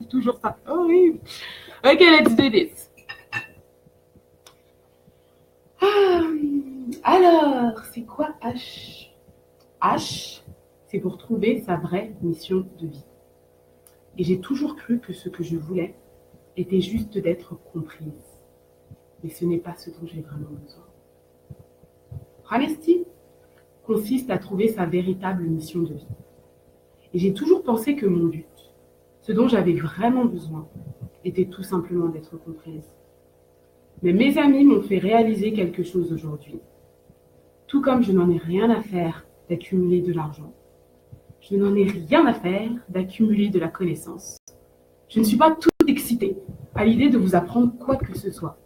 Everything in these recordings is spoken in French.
toujours ça. Oh oui. Ok, let's do this. Alors, c'est quoi H? H, c'est pour trouver sa vraie mission de vie. Et j'ai toujours cru que ce que je voulais était juste d'être comprise. Mais ce n'est pas ce dont j'ai vraiment besoin. Honesty consiste à trouver sa véritable mission de vie. Et j'ai toujours pensé que mon but, ce dont j'avais vraiment besoin, était tout simplement d'être comprise. Mais mes amis m'ont fait réaliser quelque chose aujourd'hui. Tout comme je n'en ai rien à faire d'accumuler de l'argent, je n'en ai rien à faire d'accumuler de la connaissance. Je ne suis pas toute excitée à l'idée de vous apprendre quoi que ce soit.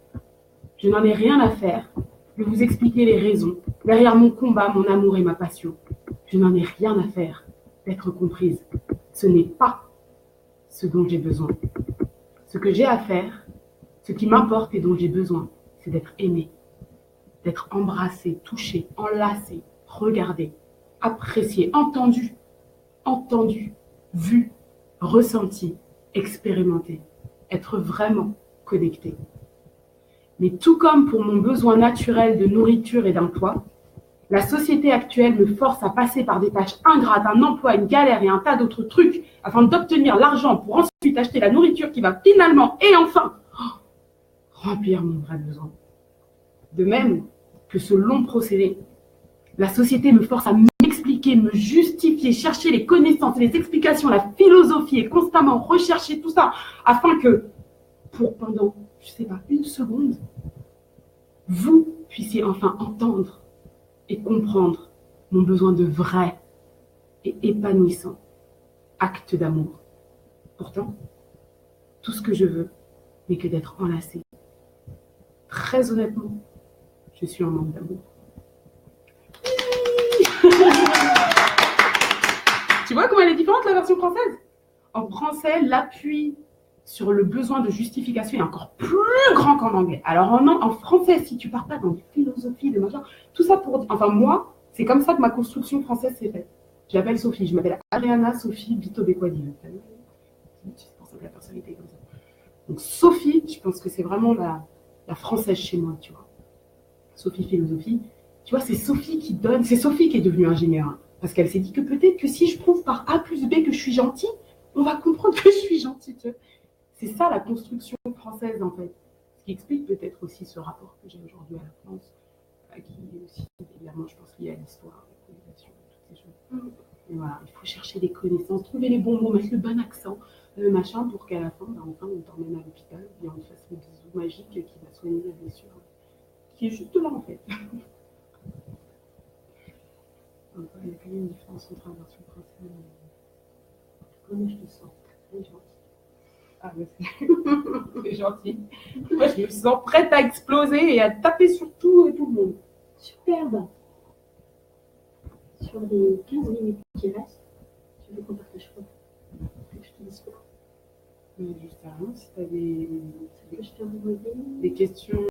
Je n'en ai rien à faire de vous expliquer les raisons derrière mon combat, mon amour et ma passion. Je n'en ai rien à faire d'être comprise. Ce n'est pas ce dont j'ai besoin. Ce que j'ai à faire, ce qui m'importe et dont j'ai besoin, c'est d'être aimée, d'être embrassée, touchée, enlacée, regardée, appréciée, entendue, vue, ressentie, expérimentée, être vraiment connectée. Mais tout comme pour mon besoin naturel de nourriture et d'emploi, la société actuelle me force à passer par des tâches ingrates, un emploi, une galère et un tas d'autres trucs afin d'obtenir l'argent pour ensuite acheter la nourriture qui va finalement et enfin remplir mon vrai besoin. De même que ce long procédé, la société me force à m'expliquer, me justifier, chercher les connaissances, les explications, la philosophie et constamment rechercher tout ça afin que, pour pendant, je sais pas, une seconde, vous puissiez enfin entendre et comprendre mon besoin de vrai et épanouissant acte d'amour. Pourtant, tout ce que je veux n'est que d'être enlacée. Très honnêtement, je suis en manque d'amour. Tu vois comment elle est différente, la version française? En français, l'appui sur le besoin de justification est encore plus grand qu'en anglais. Alors en français, si tu pars pas dans des philosophies, des machins, tout ça pour... Enfin, moi, c'est comme ça que ma construction française s'est faite. Je m'appelle Sophie, je m'appelle Adriana Sophie Bito-Bekwadi. C'est pour ça que la personnalité est comme ça. Donc Sophie, je pense que c'est vraiment la française chez moi, tu vois. Sophie philosophie, tu vois, c'est Sophie qui donne, c'est Sophie qui est devenue ingénieure. Hein, parce qu'elle s'est dit que peut-être que si je prouve par A plus B que je suis gentille, on va comprendre que je suis gentille, tu vois. C'est ça la construction française, en fait. Ce qui explique peut-être aussi ce rapport que j'ai aujourd'hui à la France, qui est aussi, évidemment, je pense, lié à l'histoire, la colonisation, toutes ces choses. Et voilà, il faut chercher des connaissances, trouver les bons mots, mettre le bon accent, machin, pour qu'à la fin, enfin, on t'emmène à l'hôpital, et on te fasse le bisou magique qui va soigner la blessure, qui est juste là, en fait. Il y a quand même une différence entre la version française et... Comment je te sens? Elle est gentille. Ah, mais c'est gentil. Moi, je me sens prête à exploser et à taper sur tout et tout le monde. Superbe. Sur les 15 minutes qui restent, tu veux qu'on partage quoi? Que je te dise quoi? Je sais rien, si tu as des Que je t'ai envoyé questions